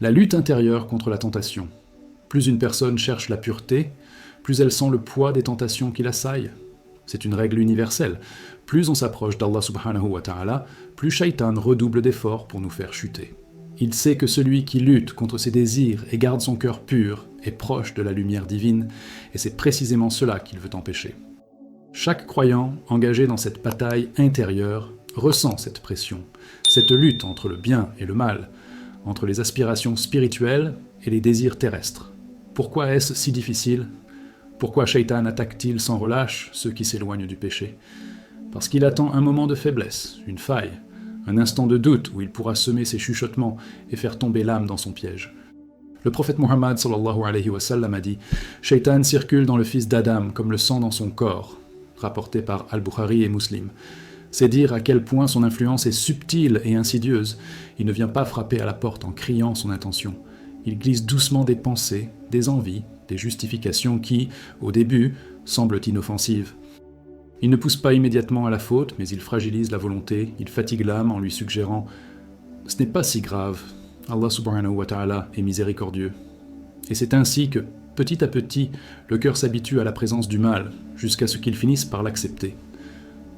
La lutte intérieure contre la tentation. Plus une personne cherche la pureté, plus elle sent le poids des tentations qui l'assaillent. C'est une règle universelle. Plus on s'approche d'Allah subhanahu wa ta'ala, plus Shaitan redouble d'efforts pour nous faire chuter. Il sait que celui qui lutte contre ses désirs et garde son cœur pur est proche de la lumière divine, et c'est précisément cela qu'il veut empêcher. Chaque croyant engagé dans cette bataille intérieure ressent cette pression, cette lutte entre le bien et le mal, entre les aspirations spirituelles et les désirs terrestres. Pourquoi est-ce si difficile ? Pourquoi Shaitan attaque-t-il sans relâche ceux qui s'éloignent du péché ? Parce qu'il attend un moment de faiblesse, une faille, un instant de doute où il pourra semer ses chuchotements et faire tomber l'âme dans son piège. Le prophète Muhammad sallallahu alayhi wa sallam a dit « Shaitan circule dans le fils d'Adam comme le sang dans son corps », rapporté par Al-Bukhari et Muslim. C'est dire à quel point son influence est subtile et insidieuse. Il ne vient pas frapper à la porte en criant son intention. Il glisse doucement des pensées, des envies, des justifications qui, au début, semblent inoffensives. Il ne pousse pas immédiatement à la faute, mais il fragilise la volonté, il fatigue l'âme en lui suggérant « Ce n'est pas si grave, Allah subhanahu wa ta'ala est miséricordieux ». Et c'est ainsi que, petit à petit, le cœur s'habitue à la présence du mal, jusqu'à ce qu'il finisse par l'accepter.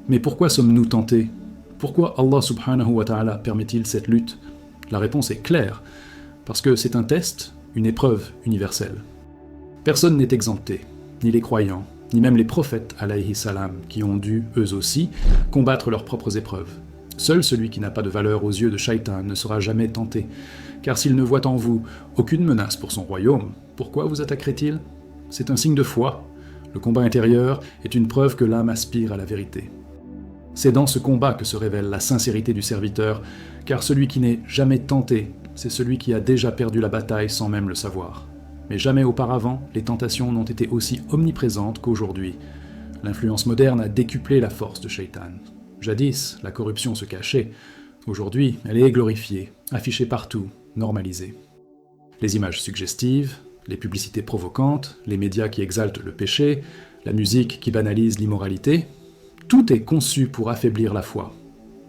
Mais pourquoi sommes-nous tentés ? Pourquoi Allah subhanahu wa ta'ala permet-il cette lutte ? La réponse est claire, parce que c'est un test, une épreuve universelle. Personne n'est exempté, ni les croyants, ni même les prophètes alayhi salam, qui ont dû, eux aussi, combattre leurs propres épreuves. Seul celui qui n'a pas de valeur aux yeux de Shaitan ne sera jamais tenté, car s'il ne voit en vous aucune menace pour son royaume, pourquoi vous attaquerait-il ? C'est un signe de foi. Le combat intérieur est une preuve que l'âme aspire à la vérité. C'est dans ce combat que se révèle la sincérité du serviteur, car celui qui n'est jamais tenté, c'est celui qui a déjà perdu la bataille sans même le savoir. Mais jamais auparavant, les tentations n'ont été aussi omniprésentes qu'aujourd'hui. L'influence moderne a décuplé la force de Shaitan. Jadis, la corruption se cachait. Aujourd'hui, elle est glorifiée, affichée partout, normalisée. Les images suggestives, les publicités provocantes, les médias qui exaltent le péché, la musique qui banalise l'immoralité, tout est conçu pour affaiblir la foi.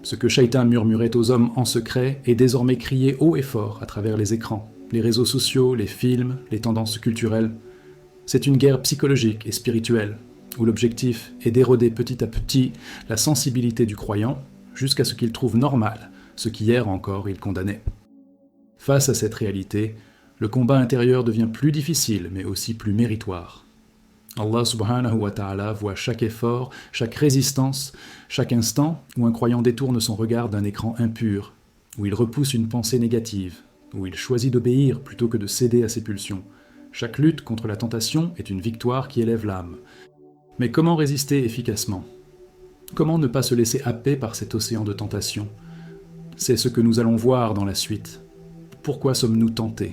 Ce que Shaitan murmurait aux hommes en secret est désormais crié haut et fort à travers les écrans, les réseaux sociaux, les films, les tendances culturelles. C'est une guerre psychologique et spirituelle, où l'objectif est d'éroder petit à petit la sensibilité du croyant, jusqu'à ce qu'il trouve normal ce qu'hier encore il condamnait. Face à cette réalité, le combat intérieur devient plus difficile, mais aussi plus méritoire. Allah subhanahu wa ta'ala voit chaque effort, chaque résistance, chaque instant où un croyant détourne son regard d'un écran impur, où il repousse une pensée négative, où il choisit d'obéir plutôt que de céder à ses pulsions. Chaque lutte contre la tentation est une victoire qui élève l'âme. Mais comment résister efficacement ? Comment ne pas se laisser happer par cet océan de tentation ? C'est ce que nous allons voir dans la suite. Pourquoi sommes-nous tentés ?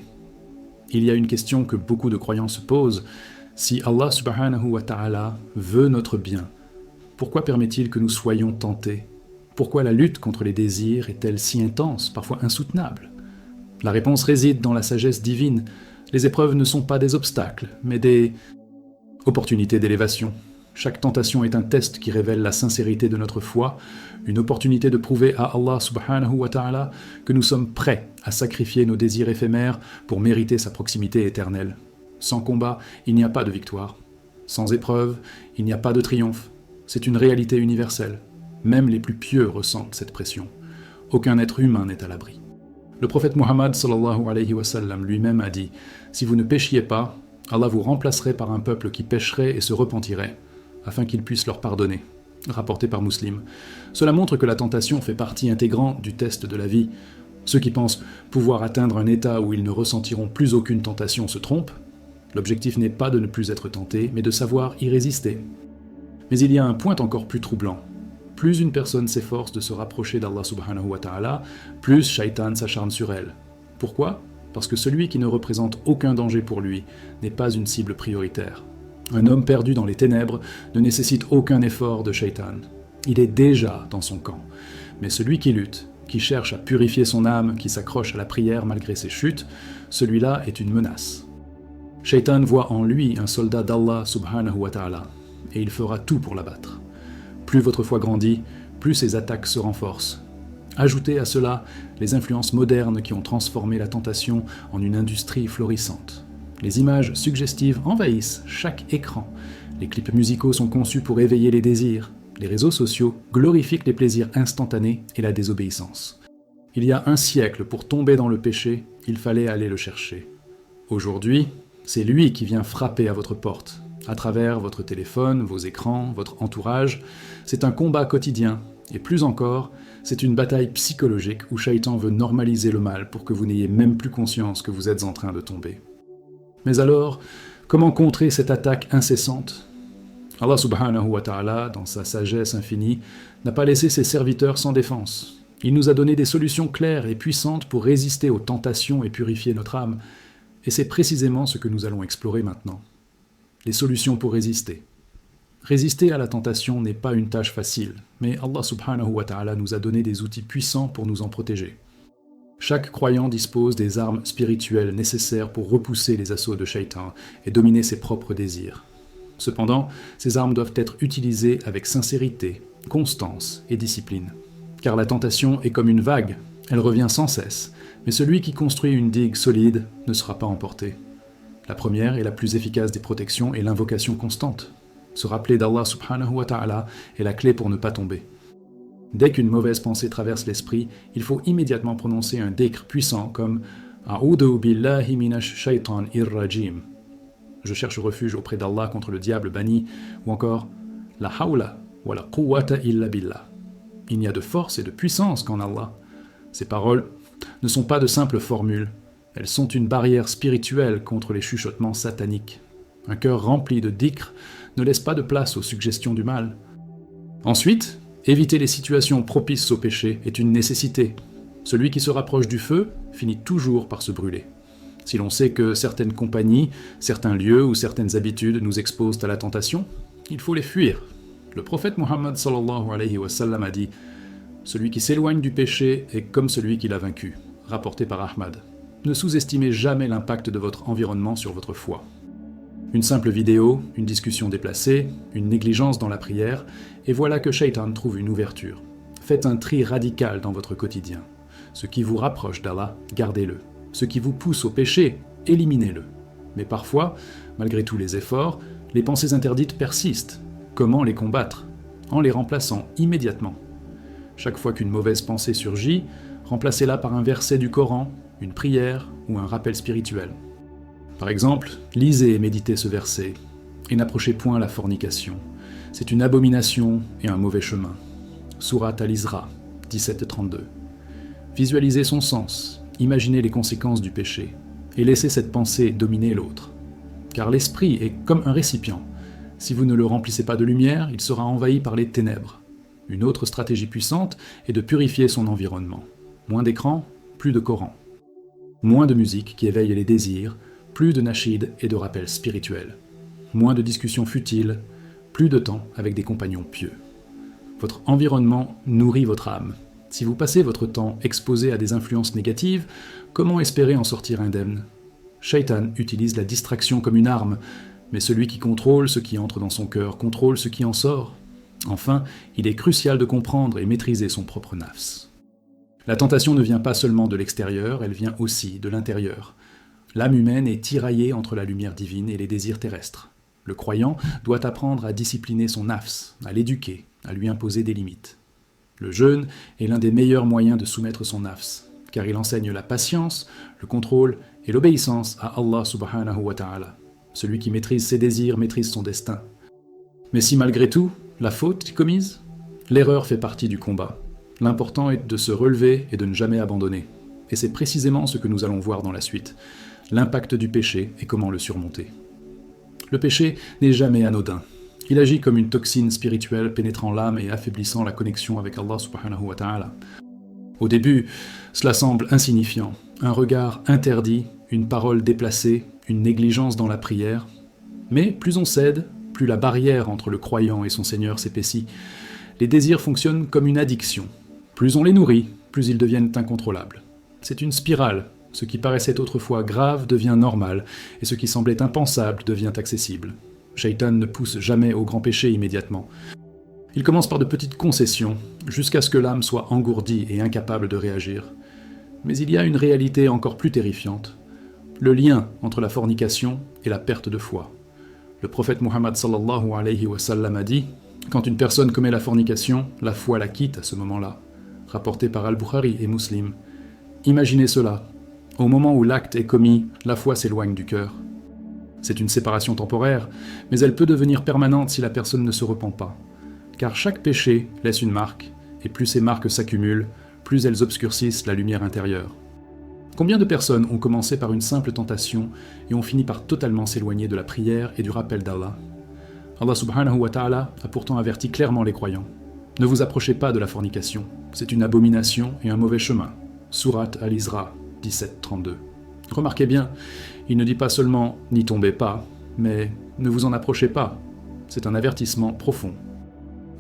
Il y a une question que beaucoup de croyants se posent. Si Allah subhanahu wa ta'ala veut notre bien, pourquoi permet-il que nous soyons tentés ? Pourquoi la lutte contre les désirs est-elle si intense, parfois insoutenable ? La réponse réside dans la sagesse divine. Les épreuves ne sont pas des obstacles, mais des opportunités d'élévation. Chaque tentation est un test qui révèle la sincérité de notre foi, une opportunité de prouver à Allah subhanahu wa ta'ala que nous sommes prêts à sacrifier nos désirs éphémères pour mériter sa proximité éternelle. Sans combat, il n'y a pas de victoire. Sans épreuve, il n'y a pas de triomphe. C'est une réalité universelle. Même les plus pieux ressentent cette pression. Aucun être humain n'est à l'abri. Le prophète Muhammad sallallahu alayhi wa sallam lui-même a dit « Si vous ne péchiez pas, Allah vous remplacerait par un peuple qui pécherait et se repentirait, afin qu'il puisse leur pardonner. » Rapporté par Muslim. Cela montre que la tentation fait partie intégrante du test de la vie. Ceux qui pensent pouvoir atteindre un état où ils ne ressentiront plus aucune tentation se trompent. L'objectif n'est pas de ne plus être tenté, mais de savoir y résister. Mais il y a un point encore plus troublant. Plus une personne s'efforce de se rapprocher d'Allah subhanahu wa ta'ala, plus Shaitan s'acharne sur elle. Pourquoi ? Parce que celui qui ne représente aucun danger pour lui n'est pas une cible prioritaire. Un homme perdu dans les ténèbres ne nécessite aucun effort de Shaitan. Il est déjà dans son camp. Mais celui qui lutte, qui cherche à purifier son âme, qui s'accroche à la prière malgré ses chutes, celui-là est une menace. Shaitan voit en lui un soldat d'Allah subhanahu wa ta'ala, et il fera tout pour l'abattre. Plus votre foi grandit, plus ses attaques se renforcent. Ajoutez à cela les influences modernes qui ont transformé la tentation en une industrie florissante. Les images suggestives envahissent chaque écran. Les clips musicaux sont conçus pour éveiller les désirs. Les réseaux sociaux glorifient les plaisirs instantanés et la désobéissance. Il y a un siècle, pour tomber dans le péché, il fallait aller le chercher. Aujourd'hui, c'est lui qui vient frapper à votre porte. À travers votre téléphone, vos écrans, votre entourage, c'est un combat quotidien. Et plus encore, c'est une bataille psychologique où Shaitan veut normaliser le mal pour que vous n'ayez même plus conscience que vous êtes en train de tomber. Mais alors, comment contrer cette attaque incessante ? Allah subhanahu wa ta'ala, dans sa sagesse infinie, n'a pas laissé ses serviteurs sans défense. Il nous a donné des solutions claires et puissantes pour résister aux tentations et purifier notre âme. Et c'est précisément ce que nous allons explorer maintenant. Les solutions pour résister. Résister à la tentation n'est pas une tâche facile, mais Allah subhanahu wa ta'ala nous a donné des outils puissants pour nous en protéger. Chaque croyant dispose des armes spirituelles nécessaires pour repousser les assauts de Shaitan et dominer ses propres désirs. Cependant, ces armes doivent être utilisées avec sincérité, constance et discipline. Car la tentation est comme une vague, elle revient sans cesse, mais celui qui construit une digue solide ne sera pas emporté. La première et la plus efficace des protections est l'invocation constante. Se rappeler d'Allah subhanahu wa ta'ala est la clé pour ne pas tomber. Dès qu'une mauvaise pensée traverse l'esprit, il faut immédiatement prononcer un dhikr puissant comme « A'udhu billahi minash shaitan ir-rajim » Je cherche refuge auprès d'Allah contre le diable banni, ou encore « La hawla wa la quwwata illa billah » Il n'y a de force et de puissance qu'en Allah. Ces paroles ne sont pas de simples formules, elles sont une barrière spirituelle contre les chuchotements sataniques. Un cœur rempli de dhikr ne laisse pas de place aux suggestions du mal. Ensuite, éviter les situations propices au péché est une nécessité. Celui qui se rapproche du feu finit toujours par se brûler. Si l'on sait que certaines compagnies, certains lieux ou certaines habitudes nous exposent à la tentation, il faut les fuir. Le prophète Muhammad sallallahu alayhi wa sallam a dit « Celui qui s'éloigne du péché est comme celui qui l'a vaincu », rapporté par Ahmad. Ne sous-estimez jamais l'impact de votre environnement sur votre foi. Une simple vidéo, une discussion déplacée, une négligence dans la prière, et voilà que Shaitan trouve une ouverture. Faites un tri radical dans votre quotidien. Ce qui vous rapproche d'Allah, gardez-le. Ce qui vous pousse au péché, éliminez-le. Mais parfois, malgré tous les efforts, les pensées interdites persistent. Comment les combattre ? En les remplaçant immédiatement. Chaque fois qu'une mauvaise pensée surgit, remplacez-la par un verset du Coran, une prière ou un rappel spirituel. Par exemple, lisez et méditez ce verset, et n'approchez point la fornication. C'est une abomination et un mauvais chemin. Surat Al-Isra, 17-32. Visualisez son sens, imaginez les conséquences du péché, et laissez cette pensée dominer l'autre. Car l'esprit est comme un récipient. Si vous ne le remplissez pas de lumière, il sera envahi par les ténèbres. Une autre stratégie puissante est de purifier son environnement. Moins d'écran, plus de Coran. Moins de musique qui éveille les désirs, plus de nachid et de rappels spirituels. Moins de discussions futiles, plus de temps avec des compagnons pieux. Votre environnement nourrit votre âme. Si vous passez votre temps exposé à des influences négatives, comment espérer en sortir indemne ? Shaitan utilise la distraction comme une arme, mais celui qui contrôle ce qui entre dans son cœur contrôle ce qui en sort. Enfin, il est crucial de comprendre et maîtriser son propre nafs. La tentation ne vient pas seulement de l'extérieur, elle vient aussi de l'intérieur. L'âme humaine est tiraillée entre la lumière divine et les désirs terrestres. Le croyant doit apprendre à discipliner son nafs, à l'éduquer, à lui imposer des limites. Le jeûne est l'un des meilleurs moyens de soumettre son nafs, car il enseigne la patience, le contrôle et l'obéissance à Allah subhanahu wa ta'ala. Celui qui maîtrise ses désirs maîtrise son destin. Mais si malgré tout, la faute est commise, l'erreur fait partie du combat. L'important est de se relever et de ne jamais abandonner. Et c'est précisément ce que nous allons voir dans la suite. L'impact du péché et comment le surmonter. Le péché n'est jamais anodin. Il agit comme une toxine spirituelle pénétrant l'âme et affaiblissant la connexion avec Allah subhanahu wa ta'ala. Au début, cela semble insignifiant. Un regard interdit, une parole déplacée, une négligence dans la prière. Mais plus on cède, plus la barrière entre le croyant et son Seigneur s'épaissit. Les désirs fonctionnent comme une addiction. Plus on les nourrit, plus ils deviennent incontrôlables. C'est une spirale. Ce qui paraissait autrefois grave devient normal, et ce qui semblait impensable devient accessible. Shaitan ne pousse jamais au grand péché immédiatement. Il commence par de petites concessions, jusqu'à ce que l'âme soit engourdie et incapable de réagir. Mais il y a une réalité encore plus terrifiante, le lien entre la fornication et la perte de foi. Le prophète Muhammad sallallahu alayhi wa sallam a dit « Quand une personne commet la fornication, la foi la quitte à ce moment-là », rapporté par Al-Bukhari et Muslim. Imaginez cela, au moment où l'acte est commis, la foi s'éloigne du cœur. C'est une séparation temporaire, mais elle peut devenir permanente si la personne ne se repent pas. Car chaque péché laisse une marque, et plus ces marques s'accumulent, plus elles obscurcissent la lumière intérieure. Combien de personnes ont commencé par une simple tentation et ont fini par totalement s'éloigner de la prière et du rappel d'Allah? Allah subhanahu wa ta'ala a pourtant averti clairement les croyants. Ne vous approchez pas de la fornication, c'est une abomination et un mauvais chemin. Sourate Al-Isra 17-32. Remarquez bien, il ne dit pas seulement « n'y tombez pas », mais « ne vous en approchez pas ». C'est un avertissement profond.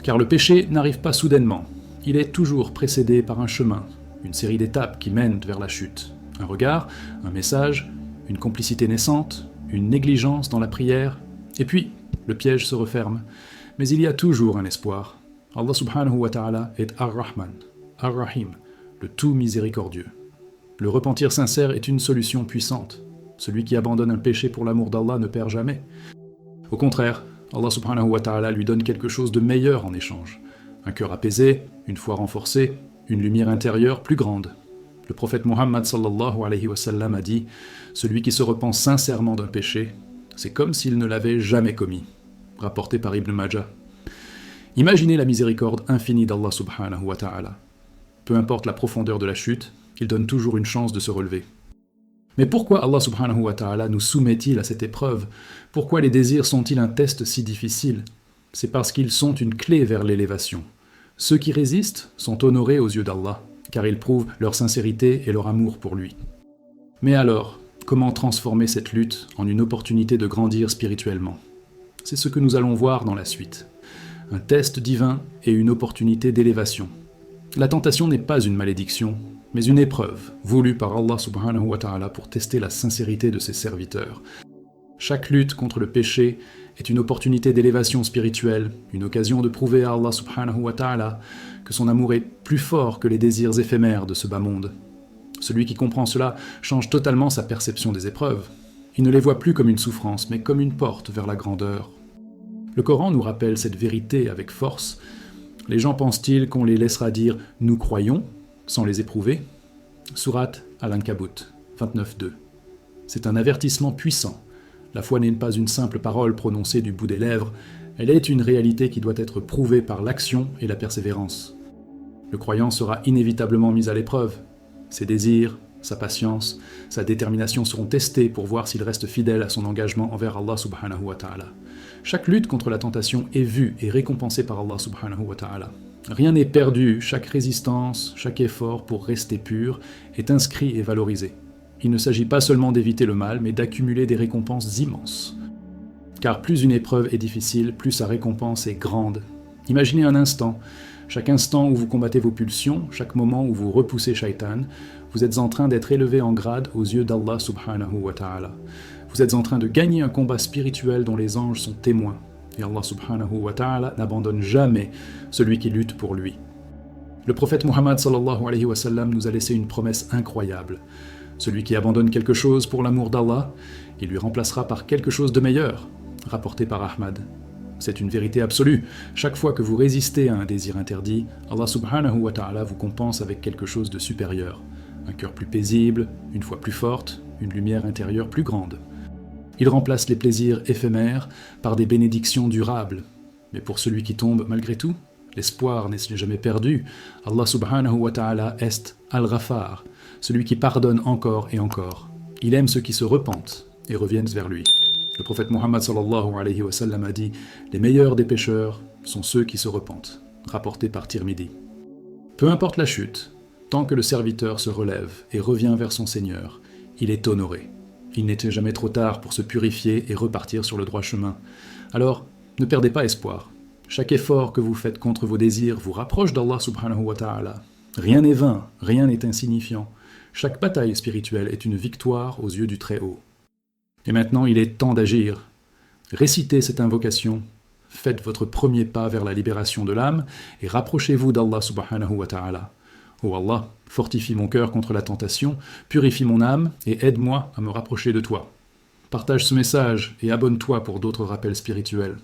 Car le péché n'arrive pas soudainement, il est toujours précédé par un chemin, une série d'étapes qui mènent vers la chute. Un regard, un message, une complicité naissante, une négligence dans la prière, et puis le piège se referme. Mais il y a toujours un espoir. Allah subhanahu wa ta'ala est Ar-Rahman, Ar-Rahim, le tout miséricordieux. Le repentir sincère est une solution puissante. Celui qui abandonne un péché pour l'amour d'Allah ne perd jamais. Au contraire, Allah subhanahu wa ta'ala lui donne quelque chose de meilleur en échange. Un cœur apaisé, une foi renforcée, une lumière intérieure plus grande. Le prophète Muhammad sallallahu alayhi wa sallam a dit « Celui qui se repent sincèrement d'un péché, c'est comme s'il ne l'avait jamais commis », rapporté par Ibn Majah. Imaginez la miséricorde infinie d'Allah subhanahu wa ta'ala. Peu importe la profondeur de la chute, il donne toujours une chance de se relever. Mais pourquoi Allah subhanahu wa ta'ala nous soumet-il à cette épreuve? Pourquoi les désirs sont-ils un test si difficile? C'est parce qu'ils sont une clé vers l'élévation. Ceux qui résistent sont honorés aux yeux d'Allah, car ils prouvent leur sincérité et leur amour pour lui. Mais alors, comment transformer cette lutte en une opportunité de grandir spirituellement? C'est ce que nous allons voir dans la suite. Un test divin et une opportunité d'élévation. La tentation n'est pas une malédiction, mais une épreuve, voulue par Allah subhanahu wa ta'ala pour tester la sincérité de ses serviteurs. Chaque lutte contre le péché est une opportunité d'élévation spirituelle, une occasion de prouver à Allah subhanahu wa ta'ala que son amour est plus fort que les désirs éphémères de ce bas monde. Celui qui comprend cela change totalement sa perception des épreuves. Il ne les voit plus comme une souffrance, mais comme une porte vers la grandeur. Le Coran nous rappelle cette vérité avec force. Les gens pensent-ils qu'on les laissera dire « nous croyons » sans les éprouver? Sourate Al-Ankabut 29-2. C'est un avertissement puissant. La foi n'est pas une simple parole prononcée du bout des lèvres, elle est une réalité qui doit être prouvée par l'action et la persévérance. Le croyant sera inévitablement mis à l'épreuve. Ses désirs, sa patience, sa détermination seront testés pour voir s'il reste fidèle à son engagement envers Allah subhanahu wa ta'ala. Chaque lutte contre la tentation est vue et récompensée par Allah subhanahu wa ta'ala. Rien n'est perdu, chaque résistance, chaque effort pour rester pur est inscrit et valorisé. Il ne s'agit pas seulement d'éviter le mal, mais d'accumuler des récompenses immenses. Car plus une épreuve est difficile, plus sa récompense est grande. Imaginez un instant, chaque instant où vous combattez vos pulsions, chaque moment où vous repoussez Shaitan, vous êtes en train d'être élevé en grade aux yeux d'Allah subhanahu wa ta'ala. Vous êtes en train de gagner un combat spirituel dont les anges sont témoins. Et Allah subhanahu wa ta'ala n'abandonne jamais celui qui lutte pour lui. Le prophète Muhammad sallallahu alayhi wa sallam nous a laissé une promesse incroyable. Celui qui abandonne quelque chose pour l'amour d'Allah, il lui remplacera par quelque chose de meilleur, rapporté par Ahmad. C'est une vérité absolue. Chaque fois que vous résistez à un désir interdit, Allah subhanahu wa ta'ala vous compense avec quelque chose de supérieur. Un cœur plus paisible, une foi plus forte, une lumière intérieure plus grande. Il remplace les plaisirs éphémères par des bénédictions durables. Mais pour celui qui tombe malgré tout, l'espoir n'est jamais perdu. Allah subhanahu wa ta'ala est Al-Ghafar, celui qui pardonne encore et encore. Il aime ceux qui se repentent et reviennent vers lui. Le prophète Muhammad sallallahu alayhi wa sallam a dit « Les meilleurs des pécheurs sont ceux qui se repentent », rapporté par Tirmidhi. Peu importe la chute, tant que le serviteur se relève et revient vers son Seigneur, il est honoré. Il n'était jamais trop tard pour se purifier et repartir sur le droit chemin. Alors, ne perdez pas espoir. Chaque effort que vous faites contre vos désirs vous rapproche d'Allah subhanahu wa ta'ala. Rien n'est vain, rien n'est insignifiant. Chaque bataille spirituelle est une victoire aux yeux du Très-Haut. Et maintenant, il est temps d'agir. Récitez cette invocation. faites votre premier pas vers la libération de l'âme et rapprochez-vous d'Allah subhanahu wa ta'ala. Ô Allah, fortifie mon cœur contre la tentation, purifie mon âme et aide-moi à me rapprocher de toi. Partage ce message et abonne-toi pour d'autres rappels spirituels.